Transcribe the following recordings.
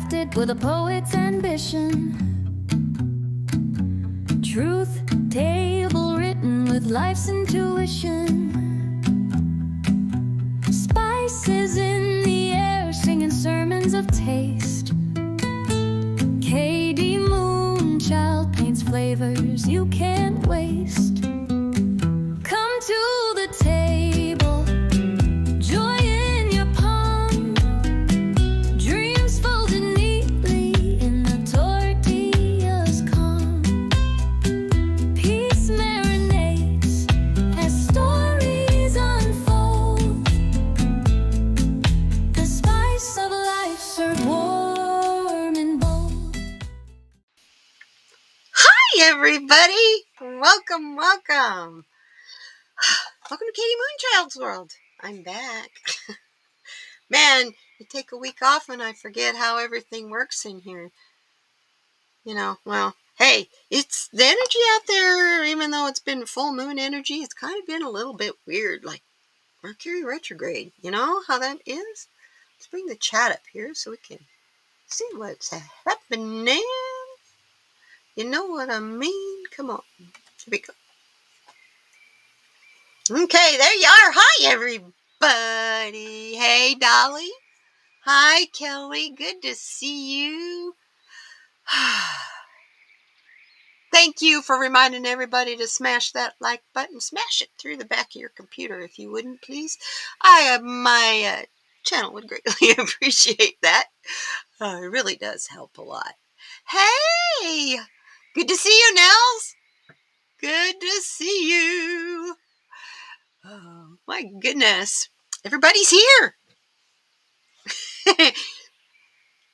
crafted with a poet's ambition. Truth table written with life's intuition. Spices in the air singing sermons of taste. K.D. Moonchild paints flavors you can't waste. Come to the table, joy in your palm, dreams folded neatly in the tortilla's calm. Peace marinates as stories unfold. The spice of life served warm and bold. Hi, everybody. Welcome. Welcome to K.D. Moonchild's world. I'm back. Man, you take a week off and I forget how everything works in here. Well, hey, it's the energy out there, even though it's been full moon energy, it's kind of been a little bit weird, like Mercury retrograde. You know how that is? Let's bring the chat up here so we can see what's happening. You know what I mean? Come on. Here we go. Okay, there you are. Hi, everybody. Hey, Dolly. Hi, Kelly. Good to see you. Thank you for reminding everybody to smash that like button. Smash it through the back of your computer, if you wouldn't, please. My channel would greatly appreciate that. It really does help a lot. Hey, good to see you, Nels. Good to see you. Oh, my goodness. Everybody's here.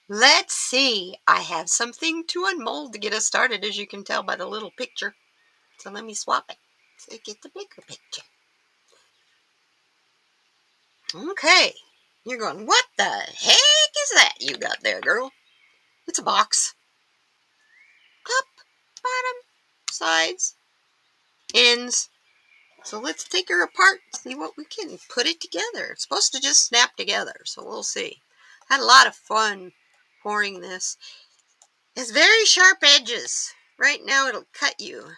Let's see. I have something to unmold to get us started, as you can tell by the little picture. So let me swap it so get the bigger picture. Okay. You're going, what the heck is that you got there, girl? It's a box. Top, bottom, sides, ends. So let's take her apart and see what we can put it together. It's supposed to just snap together, so we'll see. Had a lot of fun pouring this. It's very sharp edges. Right now it'll cut you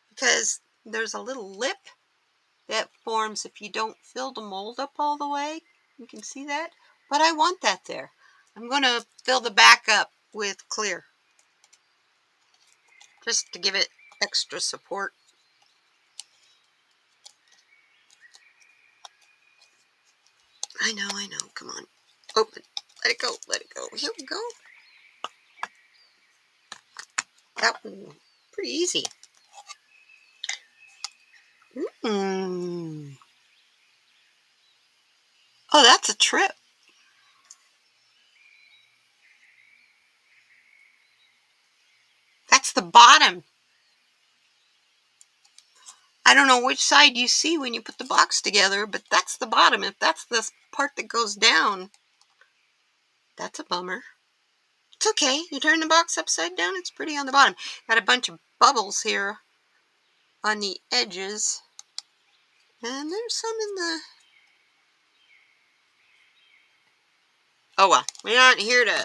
because there's a little lip that forms if you don't fill the mold up all the way. You can see that, but I want that there. I'm going to fill the back up with clear just to give it extra support. I know. Come on. Open. Let it go. Here we go. That one, pretty easy. Oh, that's a trip. That's the bottom. I don't know which side you see when you put the box together, but that's the bottom. If that's the part that goes down, that's a bummer. It's okay. You turn the box upside down, it's pretty on the bottom. Got a bunch of bubbles here on the edges. And there's some in the... Oh, well. We aren't here to,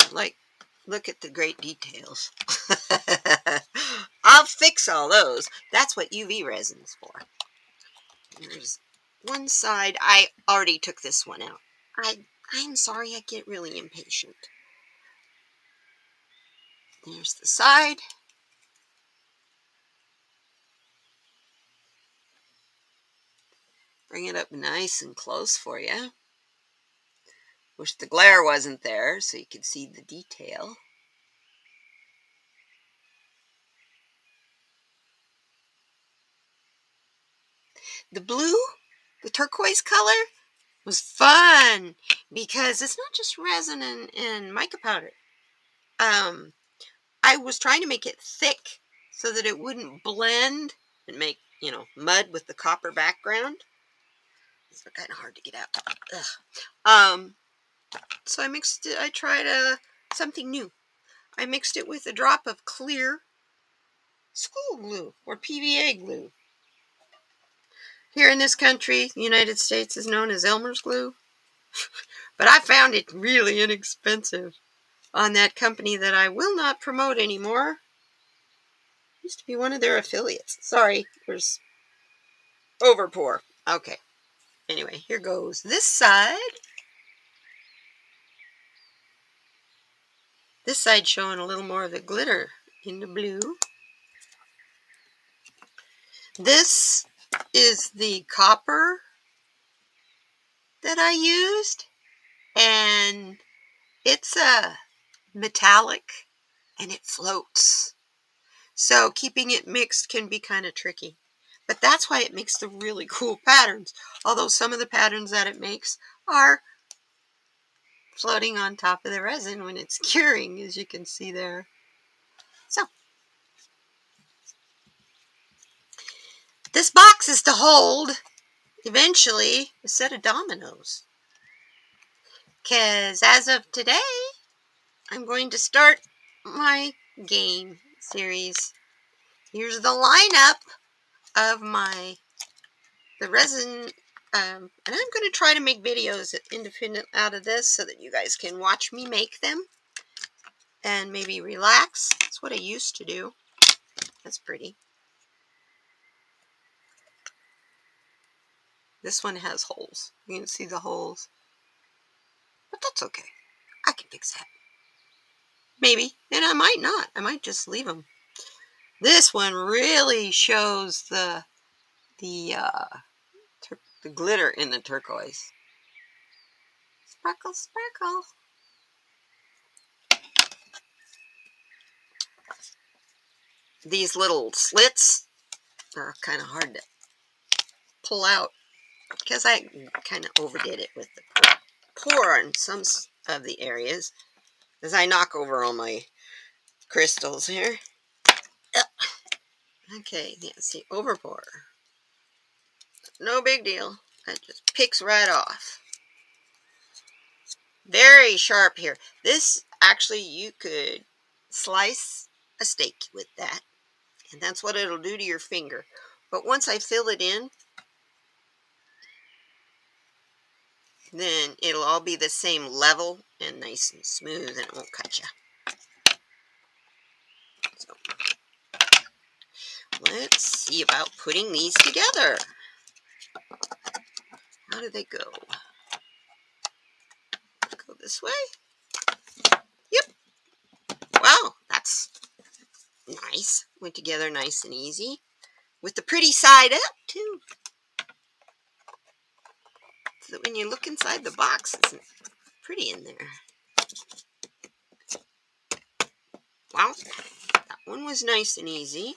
look at the great details. I'll fix all those. That's what UV resin's for. There's one side. I already took this one out. I'm sorry, I get really impatient. There's the side. Bring it up nice and close for you. Wish the glare wasn't there so you could see the detail. The blue, the turquoise color, was fun because it's not just resin and mica powder. I was trying to make it thick so that it wouldn't blend and make, mud with the copper background. It's kind of hard to get out. So I mixed it. I tried something new. I mixed it with a drop of clear school glue or PVA glue. Here in this country, the United States, is known as Elmer's glue. But I found it really inexpensive. on that company that I will not promote anymore. Used to be one of their affiliates. Sorry, there's overpour. Okay. Anyway, here goes this side. This side showing a little more of the glitter in the blue. This is the copper that I used, and it's a metallic and it floats. So keeping it mixed can be kind of tricky. But that's why it makes the really cool patterns. Although some of the patterns that it makes are floating on top of the resin when it's curing, as you can see there. So this box is to hold, eventually, a set of dominoes. Because as of today, I'm going to start my game series. Here's the lineup of the resin, and I'm going to try to make videos independent out of this so that you guys can watch me make them and maybe relax. That's what I used to do. That's pretty. This one has holes. You can see the holes. But that's okay. I can fix that. Maybe. And I might not. I might just leave them. This one really shows the glitter in the turquoise. Sparkle, sparkle. These little slits are kind of hard to pull out because I kind of overdid it with the pour on some of the areas as I knock over all my crystals here. Okay, yeah, see, overpour. No big deal. That just picks right off. Very sharp here. This, actually, you could slice a steak with that. And that's what it'll do to your finger. But once I fill it in, then it'll all be the same level and nice and smooth, and it won't cut you. So, let's see about putting these together. How do they go? Go this way? Yep. Wow, that's nice. Went together nice and easy. With the pretty side up, too. So that when you look inside the box, it's pretty in there. Wow, that one was nice and easy.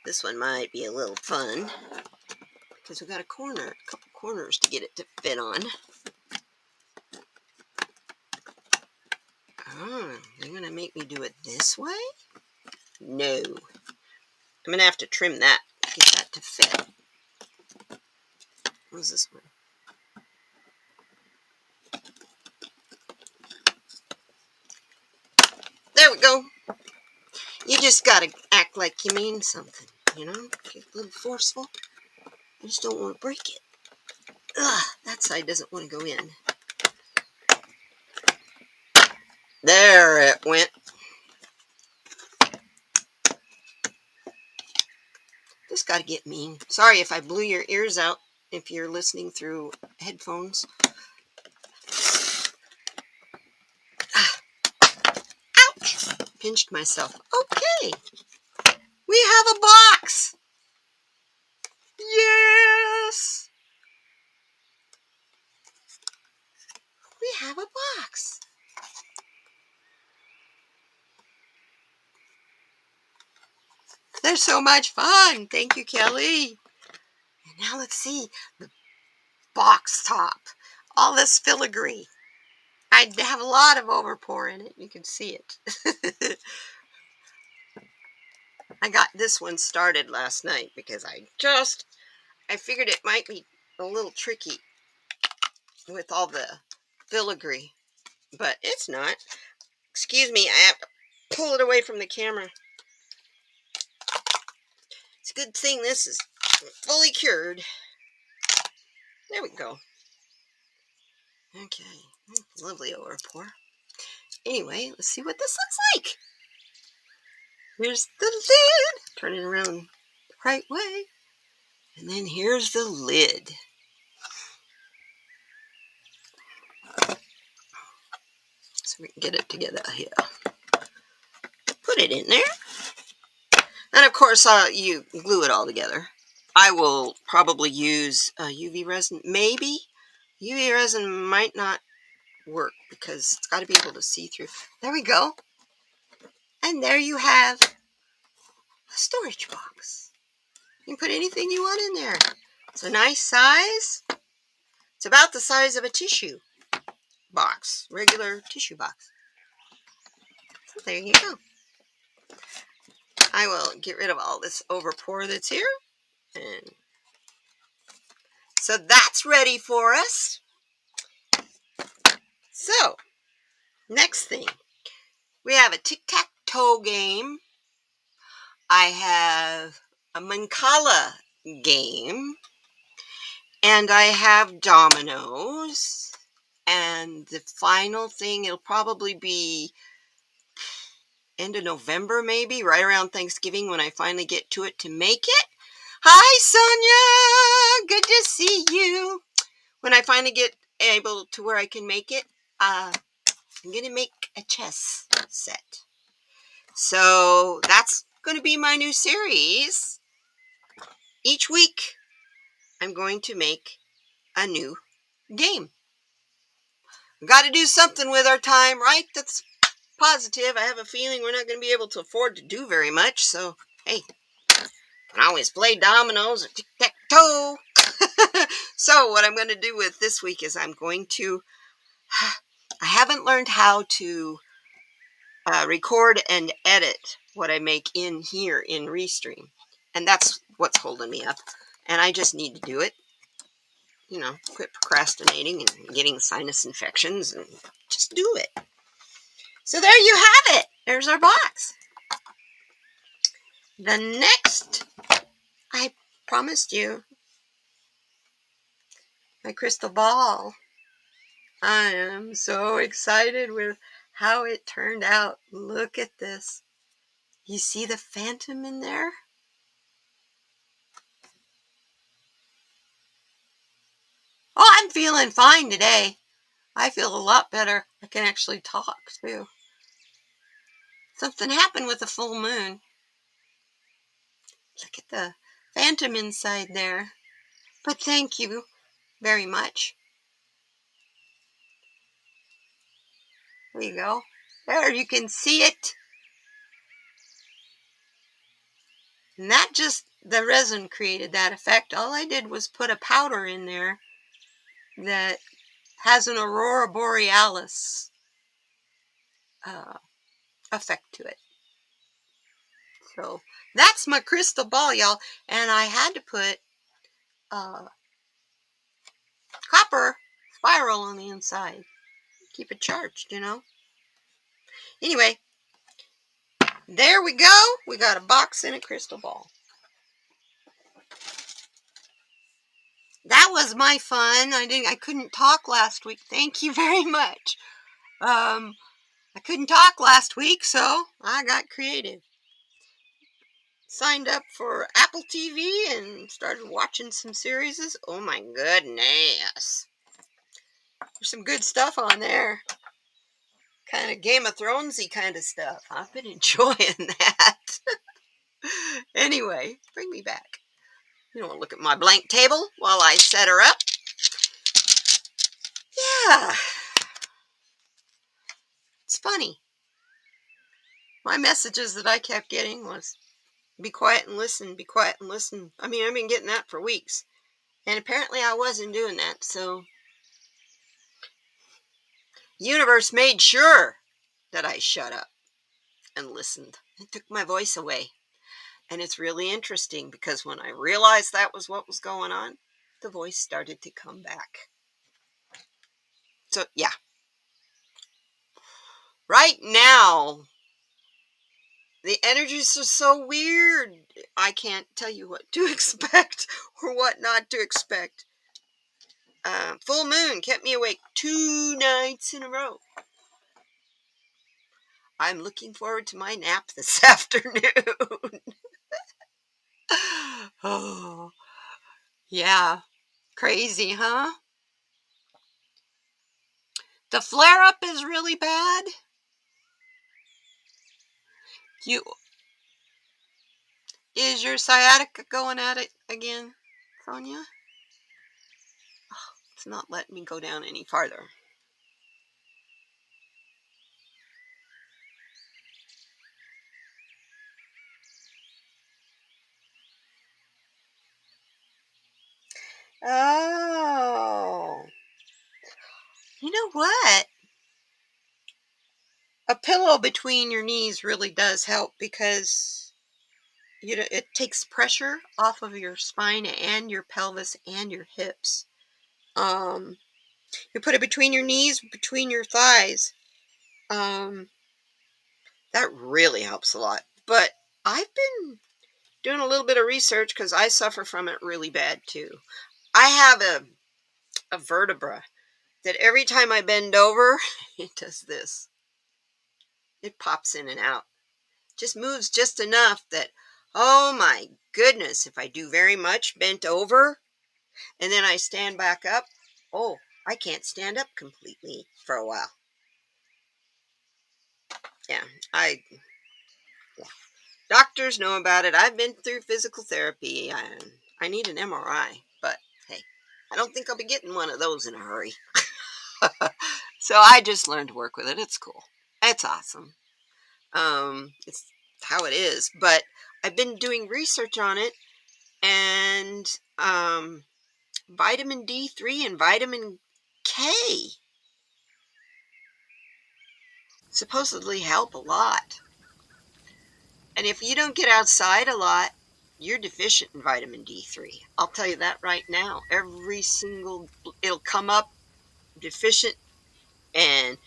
This one might be a little fun because we've got a couple corners to get it to fit on. Oh, they're going to make me do it this way? No. I'm going to have to trim that to get that to fit. What's this one? There we go. You just got to act like you mean something, you know? Get a little forceful. I just don't want to break it. Ugh, that side doesn't want to go in. There it went. Just got to get mean. Sorry if I blew your ears out if you're listening through headphones. Ouch! Pinched myself. Okay. We have a box. Yes. We have a box. They're so much fun. Thank you, Kelly. And now let's see the box top. All this filigree. I have a lot of overpour in it. You can see it. I got this one started last night because I figured it might be a little tricky with all the filigree, but it's not. Excuse me, I have to pull it away from the camera. It's a good thing this is fully cured. There we go. Okay, lovely over pour. Anyway, let's see what this looks like. Here's the lid. Turn it around the right way. And then here's the lid. So we can get it together here. Put it in there. And of course, you glue it all together. I will probably use UV resin. Maybe. UV resin might not work because it's got to be able to see through. There we go. And there you have a storage box. You can put anything you want in there. It's a nice size. It's about the size of a tissue box, regular tissue box. So there you go. I will get rid of all this overpour that's here. And so that's ready for us. So, next thing. We have a tic-tac-toe game. I have a Mancala game. And I have dominoes. And the final thing, it'll probably be end of November, maybe, right around Thanksgiving when I finally get to it to make it. Hi, Sonia! Good to see you. When I finally get able to where I can make it, I'm going to make a chess set. So that's going to be my new series. Each week, I'm going to make a new game. We've got to do something with our time, right? That's positive. I have a feeling we're not going to be able to afford to do very much. So, hey, I can always play dominoes or tic-tac-toe. So what I'm going to do with this week is I haven't learned how to record and edit what I make in here in Restream. And that's what's holding me up. And I just need to do it. You know, quit procrastinating and getting sinus infections and just do it. So there you have it. There's our box. The next, I promised you, my crystal ball. I am so excited with how it turned out. Look at this. You see the phantom in there? Oh, I'm feeling fine today. I feel a lot better. I can actually talk too. Something happened with the full moon. Look at the phantom inside there. But thank you very much. There you go. There, you can see it. And that just, the resin created that effect. All I did was put a powder in there that has an aurora borealis effect to it. So that's my crystal ball, y'all. And I had to put copper spiral on the inside. Keep it charged, you know. Anyway, there we go. We got a box and a crystal ball. That was my fun. I couldn't talk last week. Thank you very much. I couldn't talk last week, so I got creative. Signed up for Apple TV and started watching some series. Oh my goodness. There's some good stuff on there. Kind of Game of Thronesy kind of stuff. I've been enjoying that. Anyway, bring me back. You don't want to look at my blank table while I set her up. Yeah. It's funny. My messages that I kept getting was, be quiet and listen, be quiet and listen. I mean, I've been getting that for weeks. And apparently I wasn't doing that, so the universe made sure that I shut up and listened. It took my voice away. And it's really interesting because when I realized that was what was going on, the voice started to come back. So, yeah. Right now, The energies are so weird. I can't tell you what to expect or what not to expect. Full moon kept me awake 2 nights in a row. I'm looking forward to my nap this afternoon. Oh, yeah. Crazy, huh? The flare up is really bad. You Is your sciatica going at it again, Sonia? It's not letting me go down any farther. Oh. You know what? A pillow between your knees really does help because it takes pressure off of your spine and your pelvis and your hips. Um, you put it between your knees, between your thighs. Um, that really helps a lot. But I've been doing a little bit of research because I suffer from it really bad too. I have a vertebra that every time I bend over, it does this. It pops in and out. Just moves just enough that, oh my goodness, if I do very much bent over and then I stand back up, oh, I can't stand up completely for a while. Yeah, yeah. Doctors know about it. I've been through physical therapy. I need an MRI, but hey, I don't think I'll be getting one of those in a hurry. So I just learned to work with it. It's cool. It's awesome. It's how it is. But I've been doing research on it, and vitamin D3 and vitamin K supposedly help a lot. And if you don't get outside a lot, you're deficient in vitamin D3. I'll tell you that right now. It'll come up deficient. And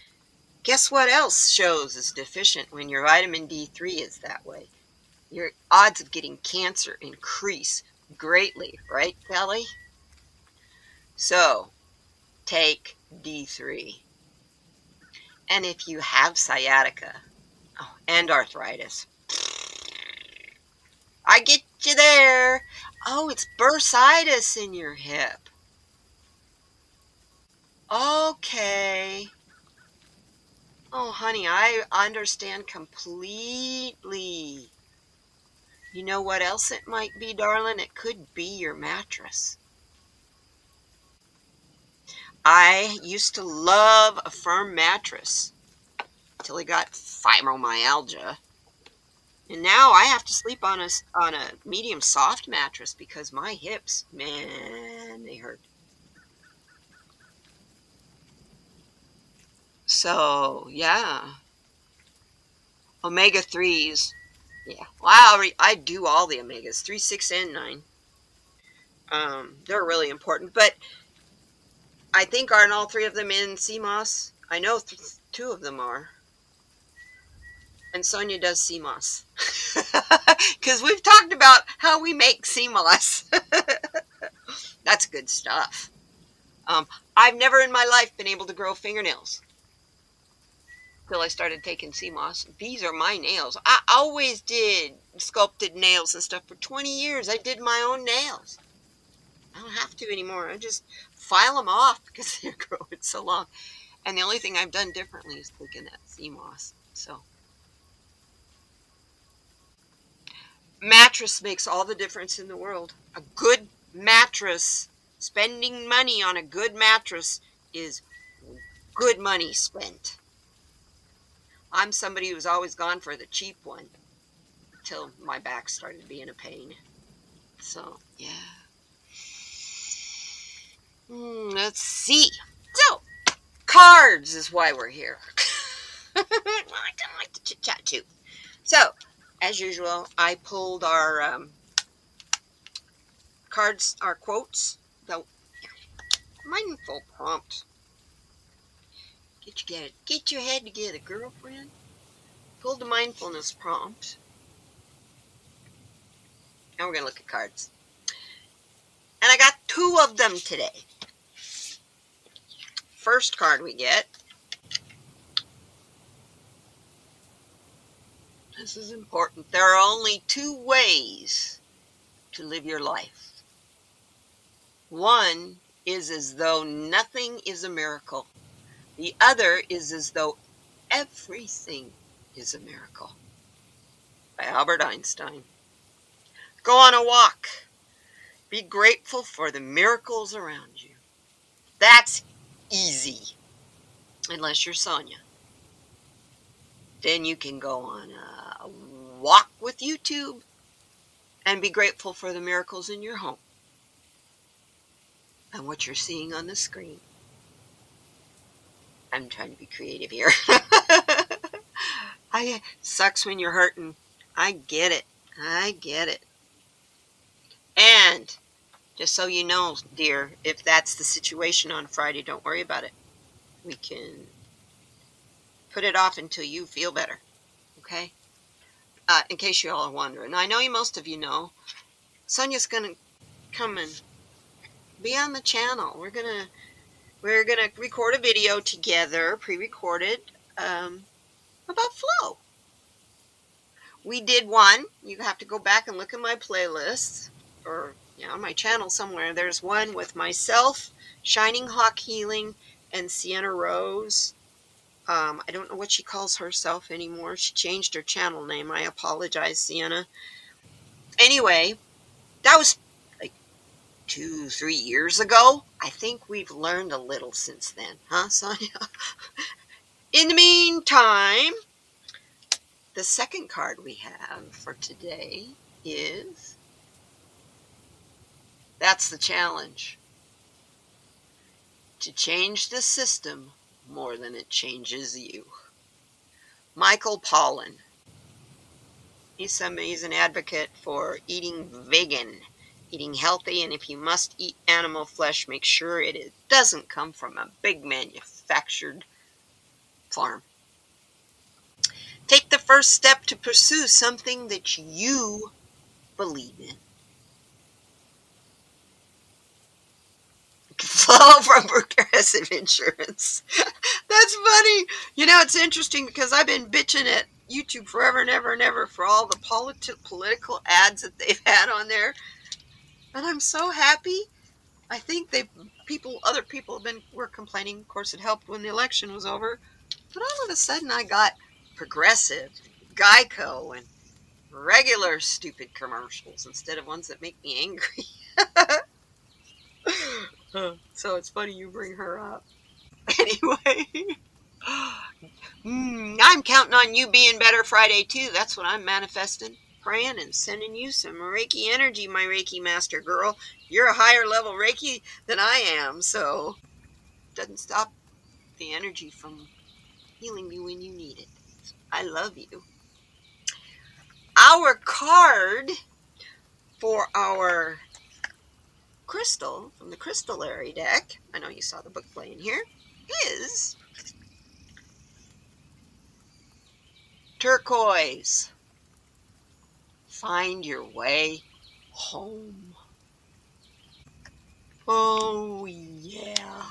guess what else shows is deficient when your vitamin D3 is that way? Your odds of getting cancer increase greatly, right, Kelly? So take D3. And if you have sciatica and arthritis, I get you there. Oh, it's bursitis in your hip. Okay. Oh, honey, I understand completely. You know what else it might be, darling? It could be your mattress. I used to love a firm mattress till I got fibromyalgia. And now I have to sleep on a medium soft mattress because my hips, man, they hurt. So, yeah. Omega 3s. Yeah. Well, I do all the omegas, 3, 6, and 9. They're really important. But I think aren't all 3 of them in CMOS? I know 2 of them are. And Sonia does CMOS. Because we've talked about how we make CMOS. That's good stuff. I've never in my life been able to grow fingernails till I started taking CMOS. These are my nails. I always did sculpted nails and stuff for 20 years. I did my own nails. I don't have to anymore. I just file them off because they're growing so long. And the only thing I've done differently is taking that CMOS. So mattress makes all the difference in the world. A good mattress, spending money on a good mattress is good money spent. I'm somebody who's always gone for the cheap one till my back started being a pain. So, yeah. Let's see. So, cards is why we're here. Well, I kind of like to chit chat too. So, as usual, I pulled our cards, our quotes. The mindful prompt. Get your head together, girlfriend. Pulled the mindfulness prompt. And we're going to look at cards. And I got 2 of them today. First card we get. This is important. There are only 2 ways to live your life. One is as though nothing is a miracle. The other is as though everything is a miracle. By Albert Einstein. Go on a walk. Be grateful for the miracles around you. That's easy. Unless you're Sonia. Then you can go on a walk with YouTube and be grateful for the miracles in your home and what you're seeing on the screen. I'm trying to be creative here. Sucks when you're hurting. I get it. I get it. And just so you know, dear, if that's the situation on Friday, don't worry about it. We can put it off until you feel better. Okay? In case you all are wondering. I know most of you know, Sonia's going to come and be on the channel. We're gonna record a video together, pre-recorded, about flow. We did one. You have to go back and look at my playlists, or on my channel somewhere. There's one with myself, Shining Hawk Healing, and Sienna Rose. I don't know what she calls herself anymore. She changed her channel name. I apologize, Sienna. Anyway, that was like 2-3 years ago. I think we've learned a little since then, huh, Sonia? In the meantime, the second card we have for today is, that's the challenge. To change the system more than it changes you. Michael Pollan. He's an advocate for eating vegan, eating healthy, and if you must eat animal flesh, make sure it doesn't come from a big manufactured farm. Take the first step to pursue something that you believe in. Flow from Progressive Insurance. That's funny. It's interesting because I've been bitching at YouTube forever and ever and ever for all the political ads that they've had on there. And I'm so happy. I think other people were complaining. Of course, it helped when the election was over. But all of a sudden, I got Progressive, Geico, and regular stupid commercials instead of ones that make me angry. So it's funny you bring her up. Anyway, I'm counting on you being better Friday too. That's what I'm manifesting, praying, and sending you some Reiki energy, my Reiki master girl. You're a higher level Reiki than I am, so it doesn't stop the energy from healing you when you need it. I love you. Our card for our crystal from the Crystallary deck, I know you saw the book playing here, is turquoise. Find your way home. Oh, yeah.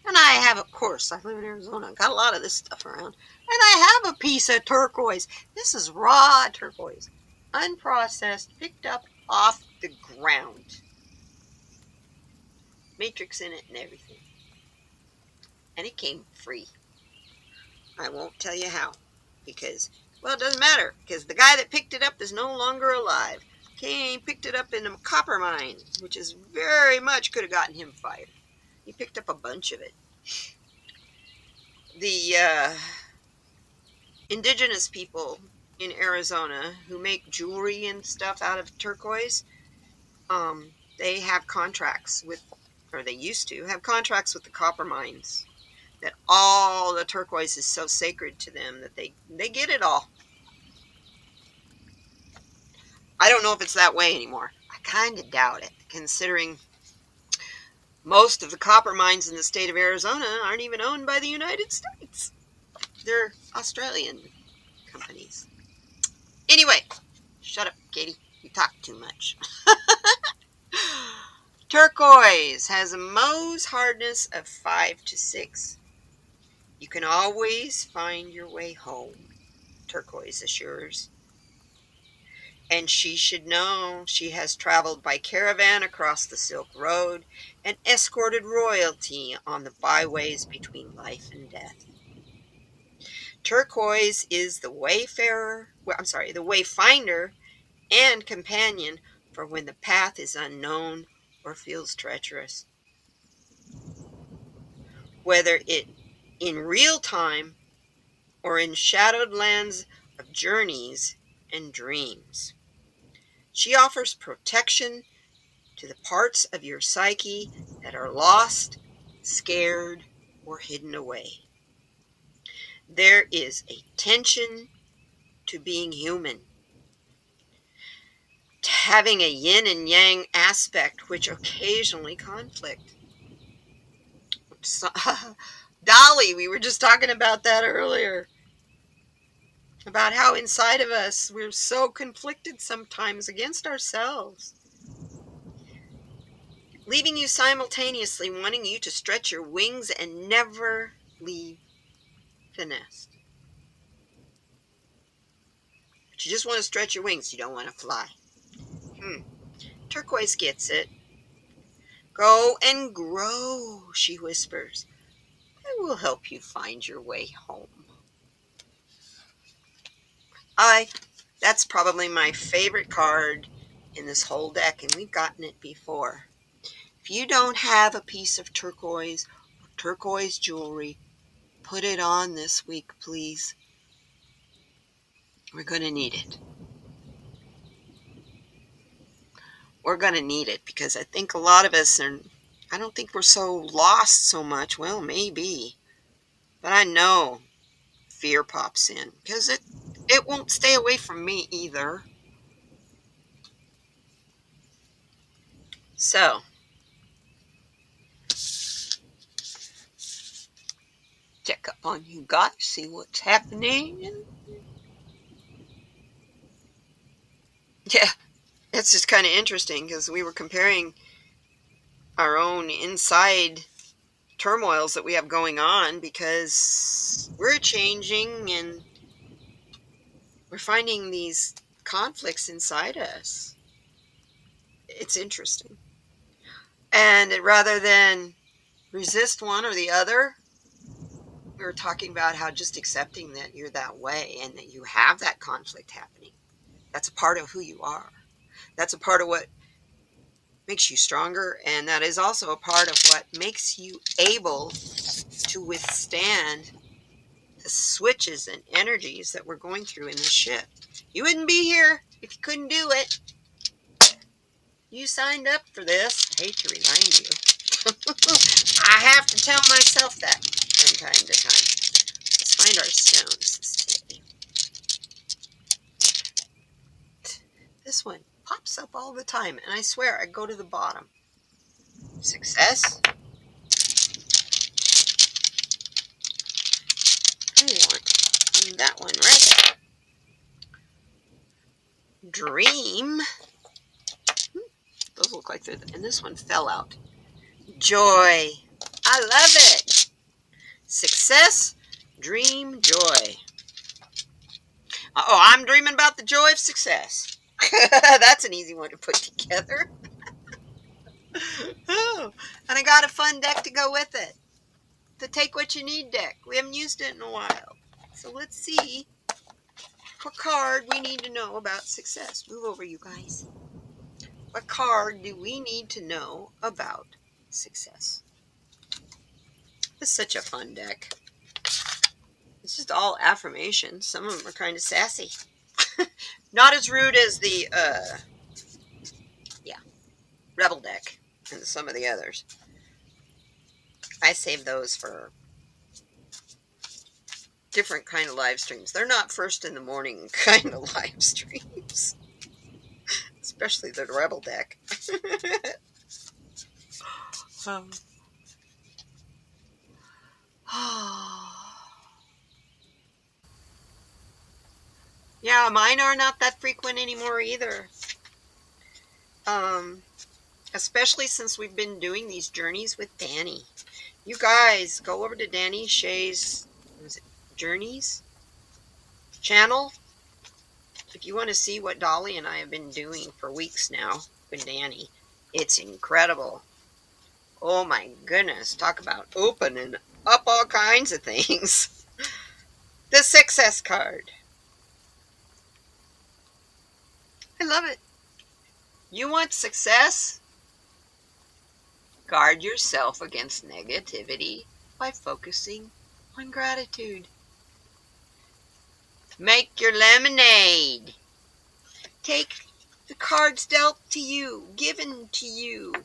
And I have, of course, I live in Arizona. Got a lot of this stuff around. And I have a piece of turquoise. This is raw turquoise. Unprocessed, picked up off the ground. Matrix in it and everything. And it came free. I won't tell you how. Because, well, it doesn't matter. Because the guy that picked it up is no longer alive. He picked it up in a copper mine, which is very much could have gotten him fired. He picked up a bunch of it. The indigenous people in Arizona who make jewelry and stuff out of turquoise, they have contracts with, or they used to have contracts with the copper mines, that all the turquoise is so sacred to them that they get it all. I don't know if it's that way anymore. I kind of doubt it, considering most of the copper mines in the state of Arizona aren't even owned by the United States. They're Australian companies. Anyway, shut up, Katie. You talk too much. Turquoise has a Mohs hardness of 5 to 6. You can always find your way home, Turquoise assures. And she should know she has traveled by caravan across the Silk Road and escorted royalty on the byways between life and death. Turquoise is the the wayfinder and companion for when the path is unknown or feels treacherous. Whether it in real time or in shadowed lands of journeys and dreams. She offers protection to the parts of your psyche that are lost, scared, or hidden away. There is a tension to being human, to having a yin and yang aspect which occasionally conflict. So, Dolly, we were just talking about that earlier. About how inside of us we're so conflicted sometimes against ourselves, leaving you simultaneously wanting you to stretch your wings and never leave the nest. But you just want to stretch your wings, you don't want to fly. Turquoise gets it. Go and grow, she whispers. I will help you find your way home. That's probably my favorite card in this whole deck, and we've gotten it before. If you don't have a piece of turquoise or turquoise jewelry, put it on this week, please. We're going to need it. We're going to need it because I think a lot of us I don't think we're so lost so much. Well, maybe. But I know fear pops in because it won't stay away from me either. So, check up on you guys, see what's happening. Yeah, it's just kind of interesting because we were comparing our own inside turmoils that we have going on because we're changing and we're finding these conflicts inside us. It's interesting. And rather than resist one or the other, we were talking about how just accepting that you're that way and that you have that conflict happening. That's a part of who you are. That's a part of what makes you stronger, and that is also a part of what makes you able to withstand the switches and energies that we're going through in this ship. You wouldn't be here if you couldn't do it. You signed up for this. I hate to remind you. I have to tell myself that from time to time. Let's find our stones today. This one pops up all the time, and I swear I go to the bottom. Success. I want that one right there. Dream. Those look like they're, and this one fell out. Joy. I love it. Success, dream, joy. Oh, I'm dreaming about the joy of success. That's an easy one to put together. Oh, and I got a fun deck to go with it. The Take What You Need deck. We haven't used it in a while. So let's see what card we need to know about success. Move over, you guys. What card do we need to know about success? It's such a fun deck. It's just all affirmations. Some of them are kind of sassy. Not as rude as the Rebel deck and some of the others. I save those for different kind of live streams. They're not first in the morning kind of live streams. Especially the Rebel deck. Yeah, mine are not that frequent anymore either. Especially since we've been doing these journeys with Danny. You guys go over to Danny Shay's, what is it, Journeys channel if you want to see what Dolly and I have been doing for weeks now with Danny. It's incredible. Oh my goodness, talk about opening up all kinds of things. The success card. I love it. You want success? Guard yourself against negativity by focusing on gratitude. Make your lemonade. Take the cards dealt to you, given to you.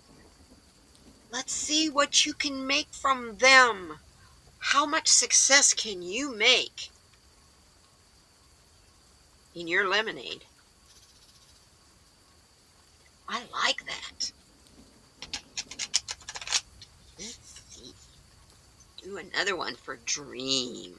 Let's see what you can make from them. How much success can you make in your lemonade? I like that. Let's see. Do another one for dream.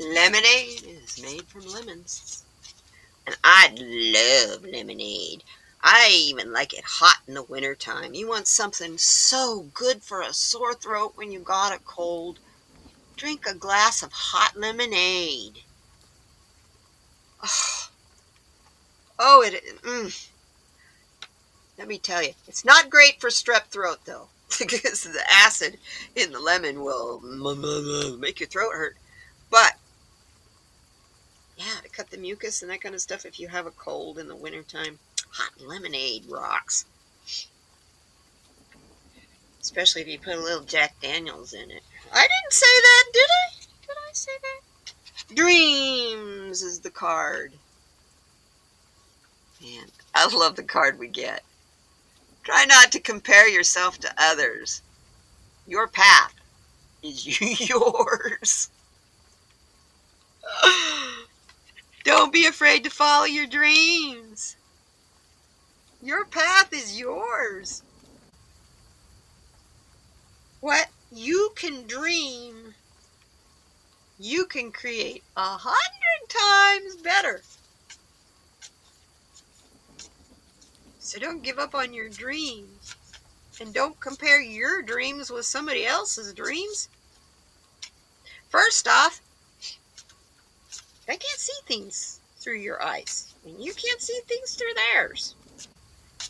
Lemonade is made from lemons. And I love lemonade. I even like it hot in the wintertime. You want something so good for a sore throat when you got a cold. Drink a glass of hot lemonade. Oh, let me tell you, it's not great for strep throat though, because the acid in the lemon will make your throat hurt. But yeah, to cut the mucus and that kind of stuff if you have a cold in the wintertime, hot lemonade rocks. Especially if you put a little Jack Daniels in it. I didn't say that, did I? Did I say that? Dreams is the card. Man, I love the card we get. Try not to compare yourself to others. Your path is yours. Don't be afraid to follow your dreams. Your path is yours. What you can dream, you can create 100 times better. So don't give up on your dreams. And don't compare your dreams with somebody else's dreams. First off, they can't see things through your eyes. And you can't see things through theirs.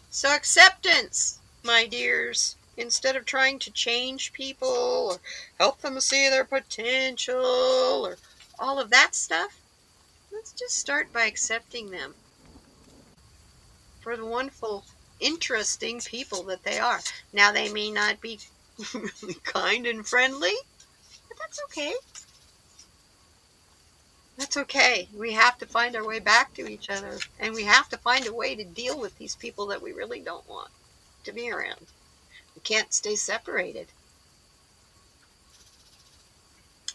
So acceptance, my dears. Instead of trying to change people or help them see their potential or all of that stuff, let's just start by accepting them for the wonderful, interesting people that they are. Now, they may not be really kind and friendly, but that's okay. That's okay. We have to find our way back to each other, and we have to find a way to deal with these people that we really don't want to be around. We can't stay separated.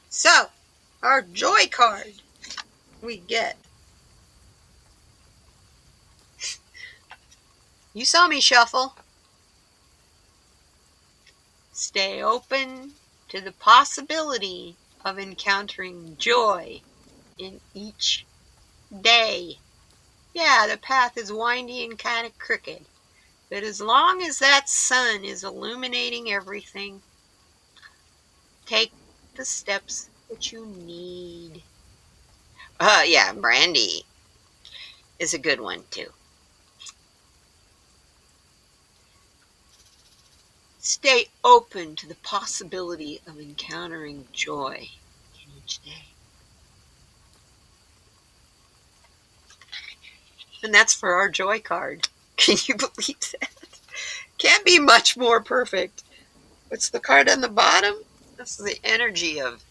So, our joy card we get. You saw me shuffle. Stay open to the possibility of encountering joy in each day. Yeah, the path is windy and kind of crooked. But as long as that sun is illuminating everything, take the steps that you need. Yeah, brandy is a good one too. Stay open to the possibility of encountering joy in each day. And that's for our joy card. Can you believe that? Can't be much more perfect. What's the card on the bottom? That's the energy of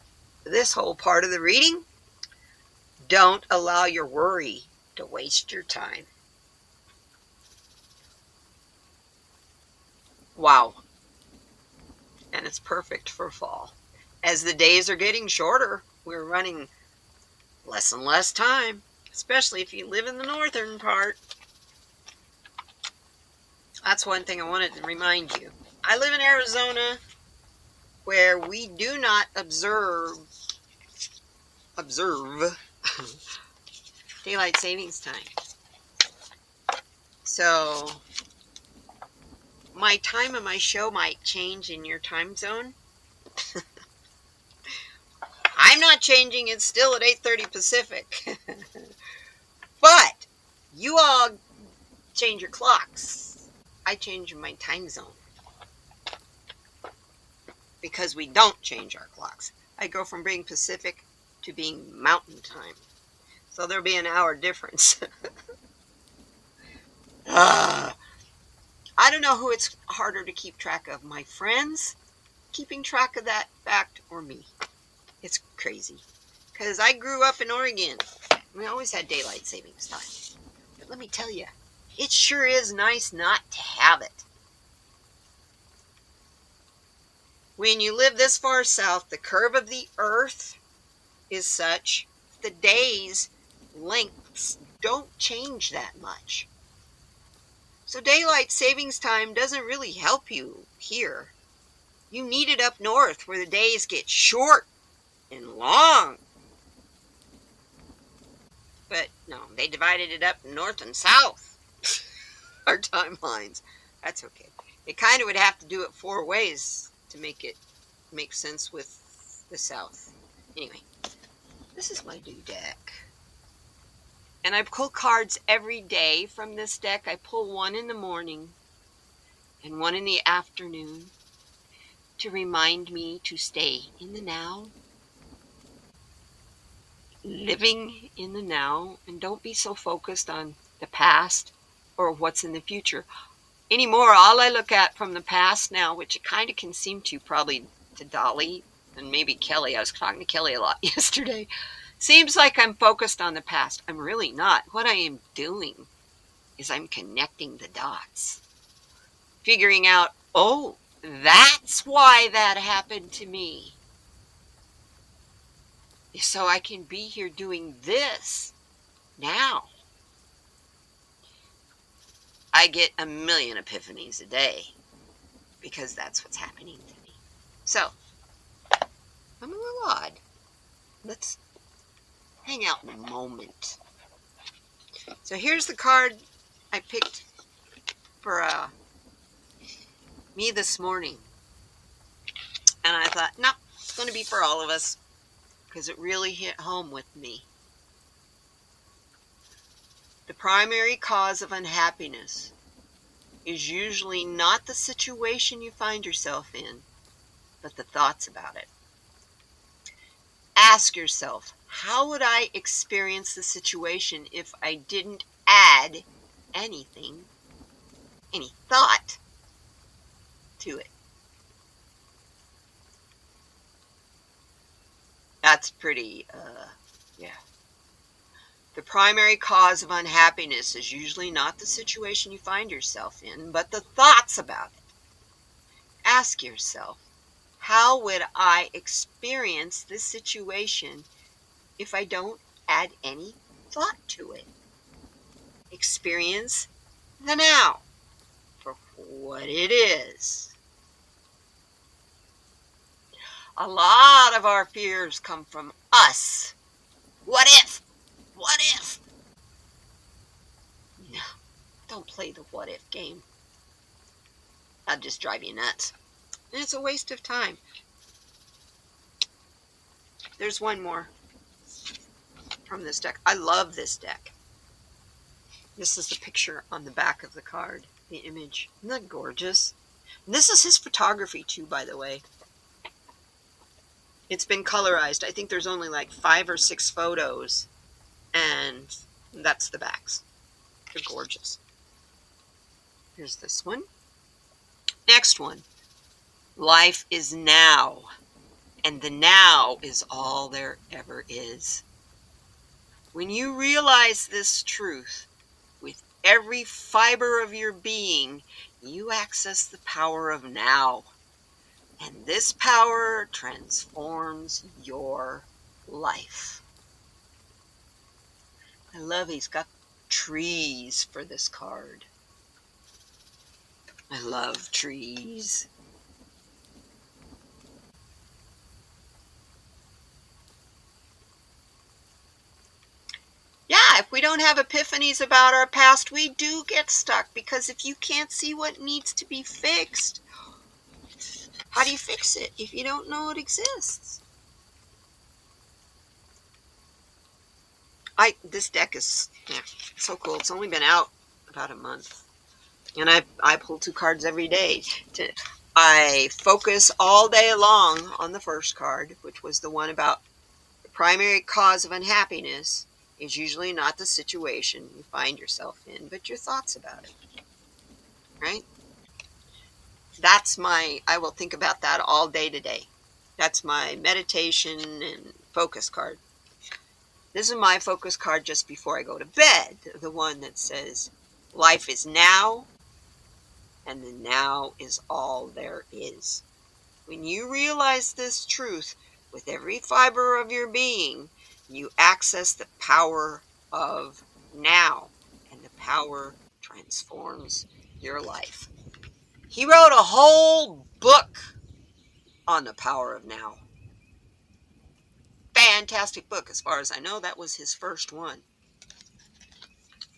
this whole part of the reading. Don't allow your worry to waste your time. Wow. and it's perfect for fall. As the days are getting shorter, we're running less and less time, especially if you live in the northern part. That's one thing I wanted to remind you. I live in Arizona, where we do not observe daylight savings time. So my time of my show might change in your time zone. I'm not changing, it's still at 8:30 Pacific. But you all change your clocks. I change my time zone. Because we don't change our clocks. I go from being Pacific to being Mountain Time. So there'll be an hour difference. I don't know who it's harder to keep track of, my friends keeping track of that fact or me. It's crazy. Because I grew up in Oregon. We always had daylight savings time. But let me tell you, it sure is nice not to have it. When you live this far south, the curve of the earth is such the days' lengths don't change that much. So daylight savings time doesn't really help you here. You need it up north where the days get short and long. But no, they divided it up north and south. Our timelines. That's okay. They kind of would have to do it 4 ways to make it make sense with the south. Anyway, this is my new deck. And I pull cards every day from this deck. I pull one in the morning and one in the afternoon to remind me to stay in the now, living in the now, and don't be so focused on the past or what's in the future. Anymore, all I look at from the past now, which it kind of can seem to probably to Dolly and maybe Kelly. I was talking to Kelly a lot yesterday. Seems like I'm focused on the past. I'm really not. What I am doing is I'm connecting the dots. Figuring out, oh, that's why that happened to me. So I can be here doing this now. I get a million epiphanies a day because that's what's happening to me. So, I'm a little odd. Let's hang out in a moment. So here's the card I picked for me this morning. And I thought, no, it's going to be for all of us because it really hit home with me. The primary cause of unhappiness is usually not the situation you find yourself in, but the thoughts about it. Ask yourself, how would I experience the situation if I didn't add anything, any thought to it? That's pretty, yeah. The primary cause of unhappiness is usually not the situation you find yourself in, but the thoughts about it. Ask yourself, how would I experience this situation if I don't add any thought to it? Experience the now for what it is. A lot of our fears come from us. What if? What if? No, don't play the what if game. That'll just drive you nuts. And it's a waste of time. There's one more from this deck. I love this deck. This is the picture on the back of the card, the image. Isn't that gorgeous? And this is his photography too, by the way. It's been colorized. I think there's only like 5 or 6 photos. And that's the backs. They're gorgeous. Here's this one. Next one. Life is now. And the now is all there ever is. When you realize this truth, with every fiber of your being, you access the power of now. And this power transforms your life. I love he's got trees for this card. I love trees. Yeah, if we don't have epiphanies about our past, we do get stuck, because if you can't see what needs to be fixed, how do you fix it if you don't know it exists? This deck is so cool. It's only been out about a month, and I pull 2 cards every day. I focus all day long on the first card, which was the one about the primary cause of unhappiness is usually not the situation you find yourself in, but your thoughts about it. Right? I will think about that all day today. That's my meditation and focus card. This is my focus card just before I go to bed, the one that says, life is now, and the now is all there is. When you realize this truth with every fiber of your being, you access the power of now, and the power transforms your life. He wrote a whole book on the power of now. Fantastic book. As far as I know, that was his first one.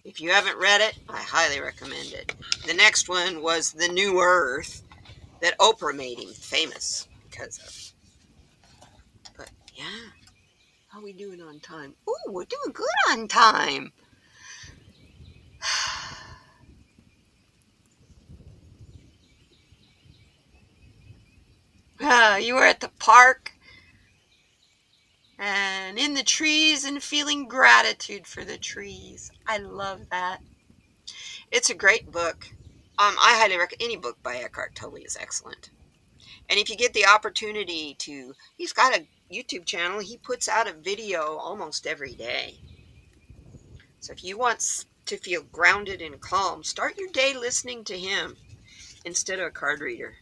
If you haven't read it, I highly recommend it. The next one was The New Earth, that Oprah made him famous because of. But yeah, how are we doing on time? Ooh, we're doing good on time. You were at the park and in the trees and feeling gratitude for the trees. I love that. It's a great book. I highly recommend any book by Eckhart Tolle is excellent. And if you get the opportunity to, he's got a YouTube channel. He puts out a video almost every day. So if you want to feel grounded and calm, start your day listening to him instead of a card reader.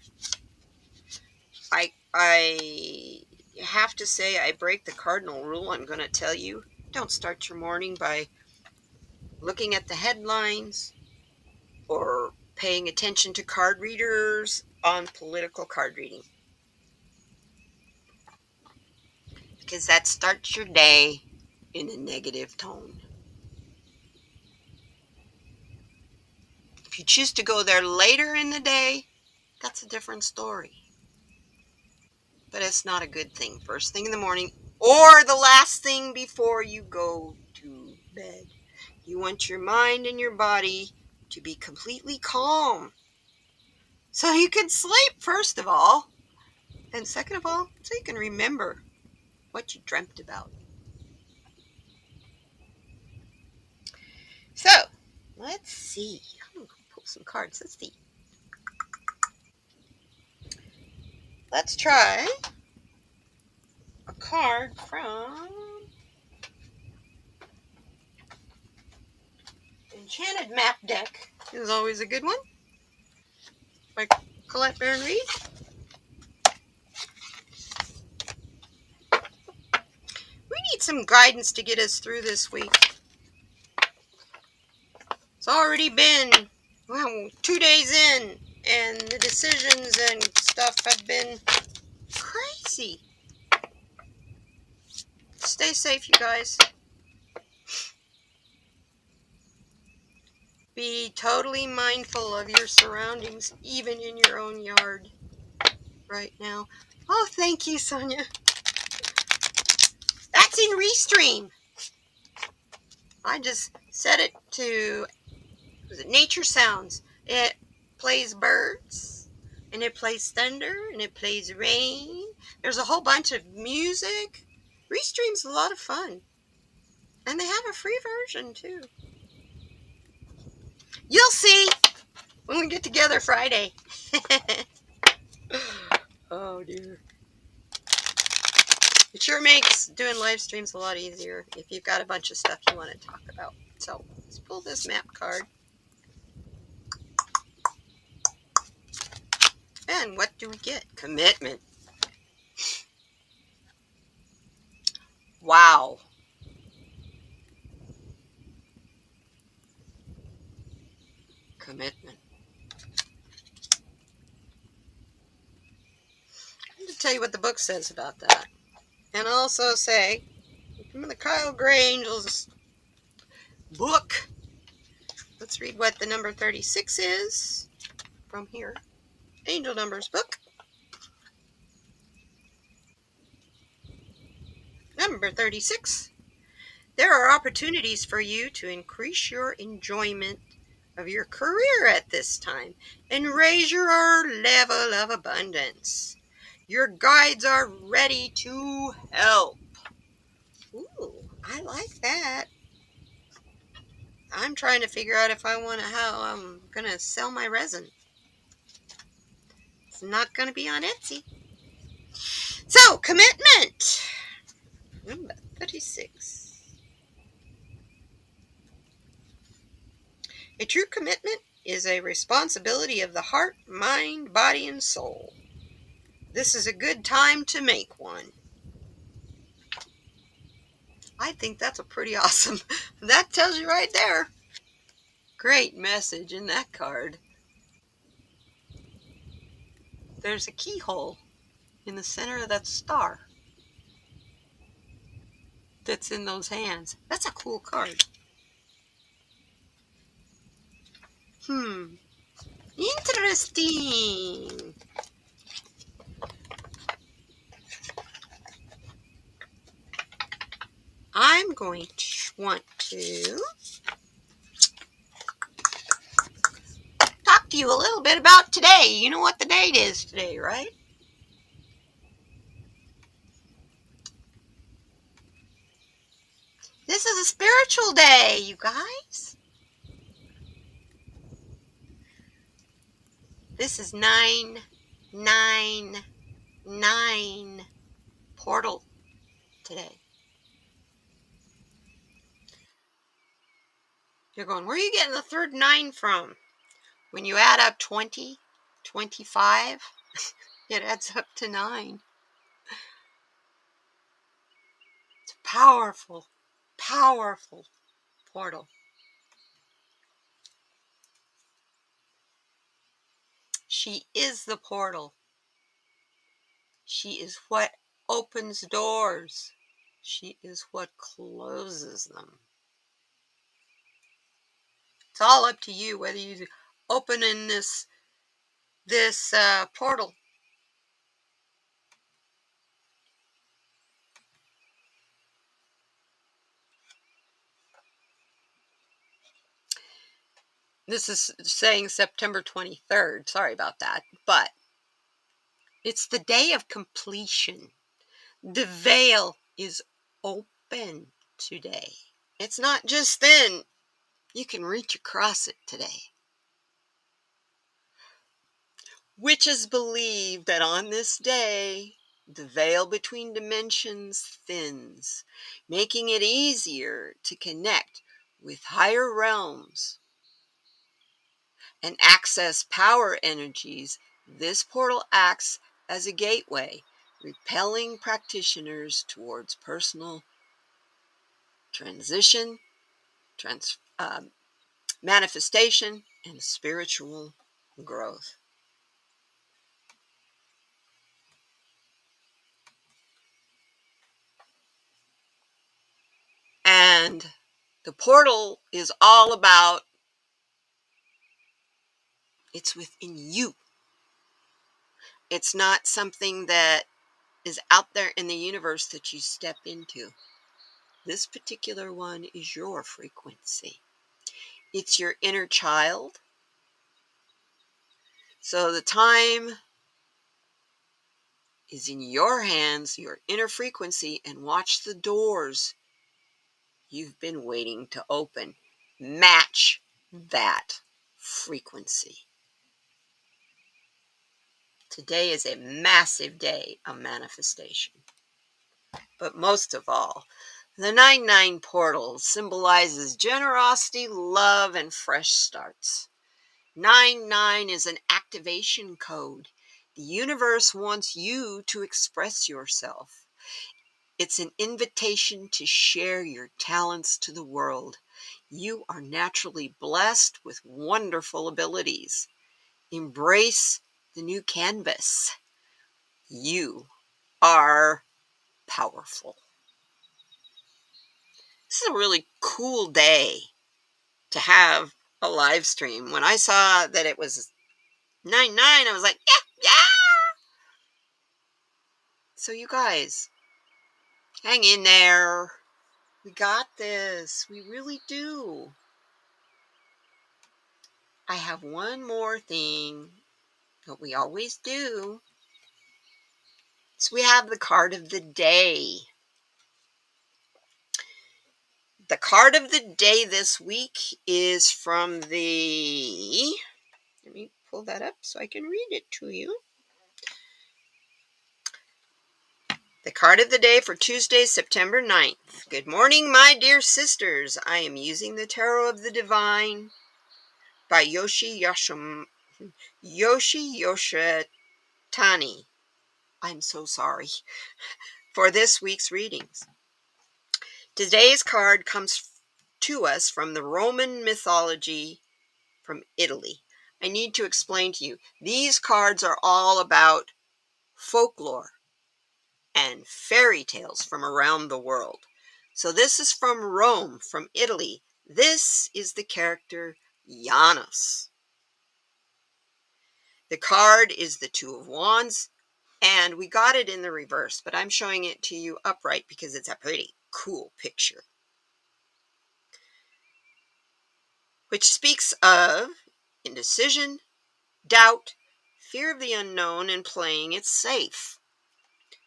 I have to say I break the cardinal rule. I'm going to tell you, don't start your morning by looking at the headlines or paying attention to card readers on political card reading, because that starts your day in a negative tone. If you choose to go there later in the day, that's a different story. But it's not a good thing first thing in the morning or the last thing before you go to bed. You want your mind and your body to be completely calm so you can sleep, first of all, and second of all, so you can remember what you dreamt about. So, let's see. I'm going to pull some cards. Let's see. Let's try a card from Enchanted Map Deck. This is always a good one. By Colette Baron Reid. We need some guidance to get us through this week. It's already been, 2 days in, and the decisions and stuff have been crazy. Stay safe, you guys. Be totally mindful of your surroundings, even in your own yard right now. Oh, thank you, Sonia. That's in Restream. I just set it to Nature Sounds. It plays birds, and it plays thunder, and it plays rain. There's a whole bunch of music. Restream's a lot of fun. And they have a free version, too. You'll see when we get together Friday. Oh, dear. It sure makes doing live streams a lot easier if you've got a bunch of stuff you want to talk about. So, let's pull this map card. And what do we get? Commitment. Wow. Commitment. I'm going to tell you what the book says about that. And also say, from the Kyle Gray Angels book, let's read what the number 36 is from here. Angel Numbers book. Number 36. There are opportunities for you to increase your enjoyment of your career at this time and raise your level of abundance. Your guides are ready to help. Ooh, I like that. I'm trying to figure out if I want to how I'm going to sell my resin. It's not going to be on Etsy. So, commitment. Number 36. A true commitment is a responsibility of the heart, mind, body, and soul. This is a good time to make one. I think that's a pretty awesome. That tells you right there. Great message in that card. There's a keyhole in the center of that star that's in those hands. That's a cool card. Interesting. I'm going to want to talk to you a little bit about today. You know what the date is today, right? This is a spiritual day, you guys. This is 999 portal today. You're going, where are you getting the third 9 from? When you add up 20, 25, it adds up to 9. It's a powerful, powerful portal. She is the portal. She is what opens doors. She is what closes them. It's all up to you whether you open in this portal. This is saying September 23rd. Sorry about that. But it's the day of completion. The veil is open today. It's not just thin. You can reach across it today. Witches believe that on this day, the veil between dimensions thins, making it easier to connect with higher realms and access power energies. This portal acts as a gateway, repelling practitioners towards personal transition, manifestation, and spiritual growth. And the portal is all about, it's within you. It's not something that is out there in the universe that you step into. This particular one is your frequency. It's your inner child. So the time is in your hands, your inner frequency, and watch the doors you've been waiting to open. Match that frequency. Today is a massive day of manifestation. But most of all, the 99 portal symbolizes generosity, love, and fresh starts. 99 is an activation code. The universe wants you to express yourself. It's an invitation to share your talents to the world. You are naturally blessed with wonderful abilities. Embrace the new canvas. You are powerful. This is a really cool day to have a live stream. When I saw that it was 9/9, I was like, yeah, yeah. So you guys, hang in there. We got this. We really do. I have one more thing that we always do. So we have the card of the day. The card of the day this week is from the... Let me pull that up so I can read it to you. The card of the day for Tuesday, September 9th. Good morning, my dear sisters. I am using the Tarot of the Divine by Yoshi Yoshitani. I'm so sorry. For this week's readings. Today's card comes to us from the Roman mythology from Italy. I need to explain to you. These cards are all about folklore and fairy tales from around the world. So this is from Rome, from Italy. This is the character Janus. The card is the Two of Wands, and we got it in the reverse, but I'm showing it to you upright because it's a pretty cool picture, which speaks of indecision, doubt, fear of the unknown, and playing it safe.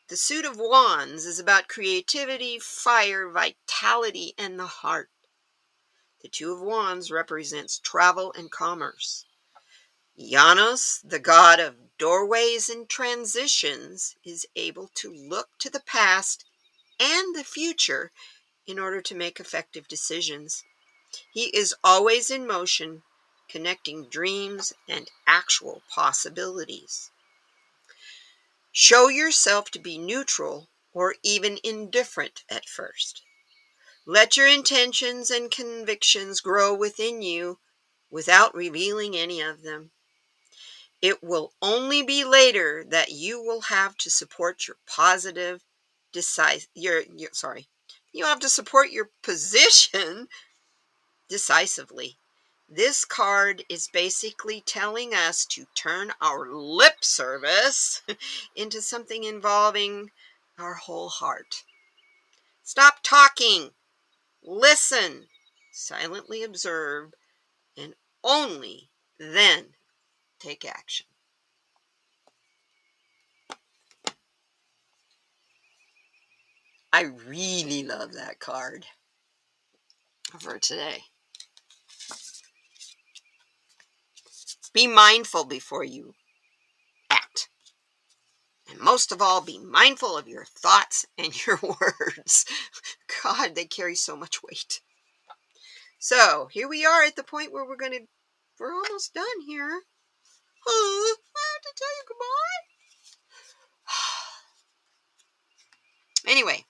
The Suit of Wands is about creativity, fire, vitality, and the heart. The Two of Wands represents travel and commerce. Janus, the god of doorways and transitions, is able to look to the past and the future in order to make effective decisions. He is always in motion, connecting dreams and actual possibilities. Show yourself to be neutral or even indifferent at first. Let your intentions and convictions grow within you without revealing any of them. It will only be later that you will have to support your positive, you have to support your position decisively. This card is basically telling us to turn our lip service into something involving our whole heart. Stop talking, listen, silently observe, and only then take action. I really love that card for today. Be mindful before you act. And most of all, be mindful of your thoughts and your words. God, they carry so much weight. So here we are at the point where we're almost done here. I have to tell you goodbye. Anyway,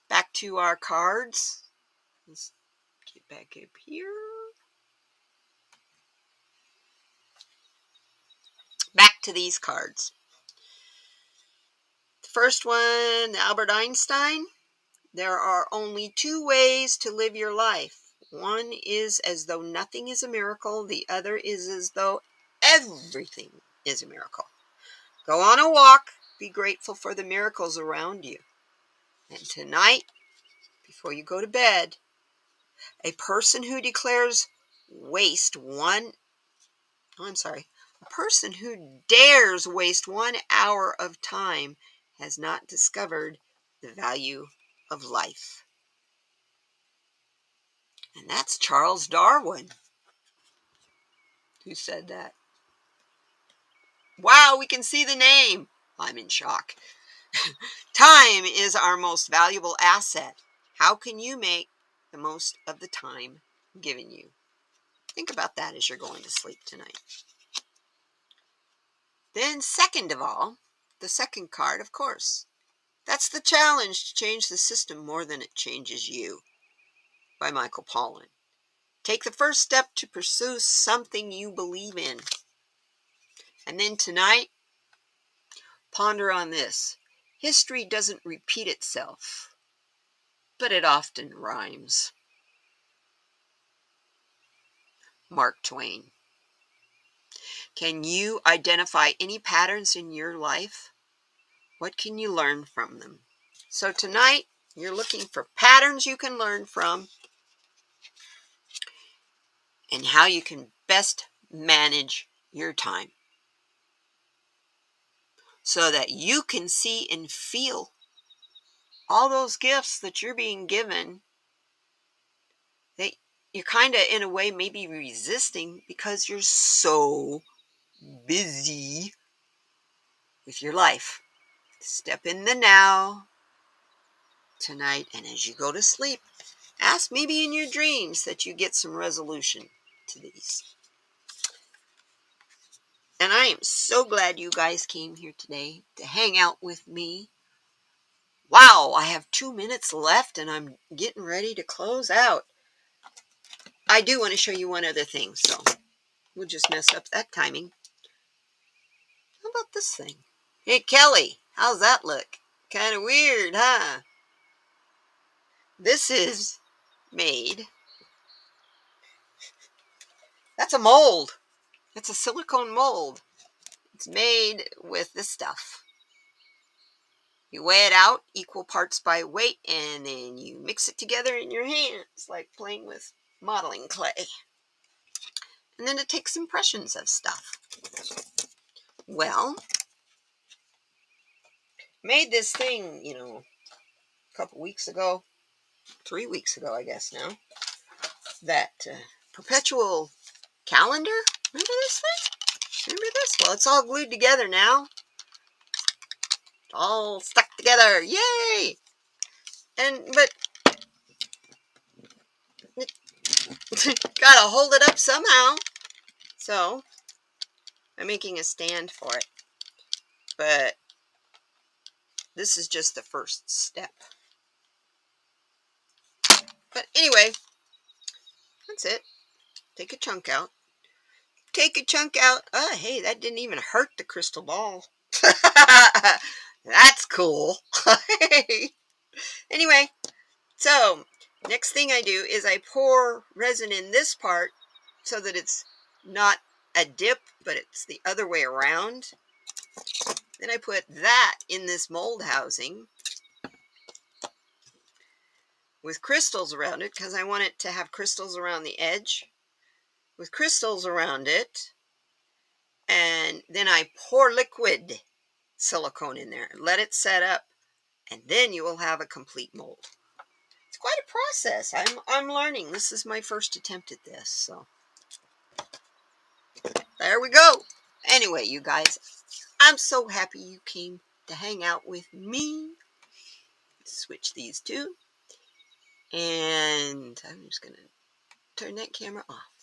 back to our cards. Let's get back up here. Back to these cards. The first one, Albert Einstein. There are only two ways to live your life. One is as though nothing is a miracle. The other is as though everything is a miracle. Go on a walk. Be grateful for the miracles around you. And tonight, before you go to bed, a person who dares waste 1 hour of time has not discovered the value of life. And that's Charles Darwin who said that. Wow, we can see the name. I'm in shock. Time is our most valuable asset. How can you make the most of the time given you? Think about that as you're going to sleep tonight. Then second of all, the second card, of course. That's the challenge to change the system more than it changes you, by Michael Pollan. Take the first step to pursue something you believe in. And then tonight, ponder on this. History doesn't repeat itself, but it often rhymes. Mark Twain. Can you identify any patterns in your life? What can you learn from them? So tonight, you're looking for patterns you can learn from and how you can best manage your time so that you can see and feel all those gifts that you're being given that you're kind of in a way maybe resisting because you're so busy with your life. Step in the now tonight, and as you go to sleep, ask maybe in your dreams that you get some resolution to these. And I am so glad you guys came here today to hang out with me. Wow, I have 2 minutes left and I'm getting ready to close out. I do want to show you one other thing, so we'll just mess up that timing. How about this thing? Hey, Kelly, how's that look? Kind of weird, huh? This is made. That's a mold. It's a silicone mold. It's made with this stuff. You weigh it out, equal parts by weight, and then you mix it together in your hands, like playing with modeling clay. And then it takes impressions of stuff. Well, made this thing, a couple weeks ago, 3 weeks ago, I guess now. That perpetual calendar. Remember this thing? Remember this? Well, it's all glued together now. It's all stuck together. Yay! But gotta hold it up somehow. So I'm making a stand for it. But this is just the first step. But anyway, that's it. Take a chunk out. Take a chunk out. Oh, hey, that didn't even hurt the crystal ball. That's cool. Anyway, so next thing I do is I pour resin in this part so that it's not a dip, but it's the other way around. Then I put that in this mold housing with crystals around it because I want it to have crystals around the edge. With crystals around it, and then I pour liquid silicone in there and let it set up, and then you will have a complete mold. It's quite a process. I'm learning. This is my first attempt at this, so there we go. Anyway, you guys, I'm so happy you came to hang out with me. Switch these two, and I'm just gonna turn that camera off.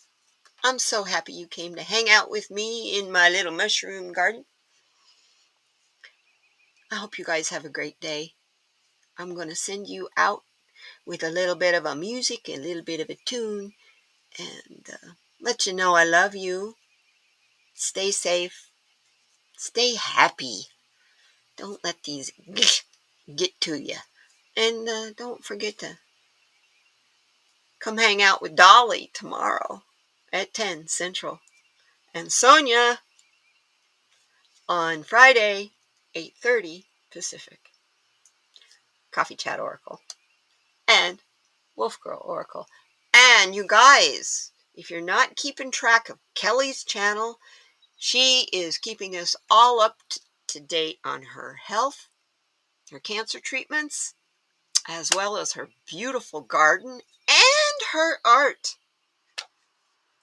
I'm so happy you came to hang out with me in my little mushroom garden. I hope you guys have a great day. I'm going to send you out with a little bit of a music, a little bit of a tune, and let you know I love you. Stay safe. Stay happy. Don't let these get to you. And don't forget to come hang out with Dolly tomorrow at 10 Central. And Sonia on Friday, 8:30 Pacific. Coffee Chat Oracle. And Wolf Girl Oracle. And you guys, if you're not keeping track of Kelly's channel, she is keeping us all up to date on her health, her cancer treatments, as well as her beautiful garden and her art.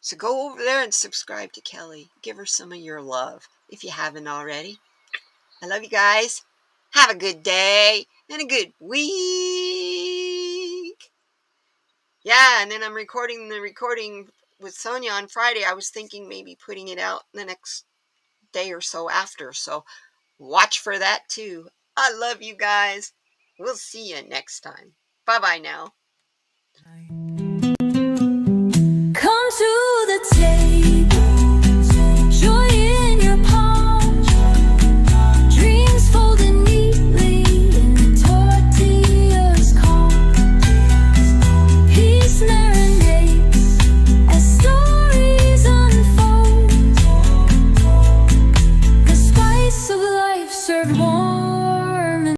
So go over there and subscribe to Kelly. Give her some of your love if you haven't already. I love you guys. Have a good day and a good week. Yeah, and then I'm recording the recording with Sonia on Friday. I was thinking maybe putting it out in the next day or so after. So watch for that too. I love you guys. We'll see you next time. Bye bye now. Bye.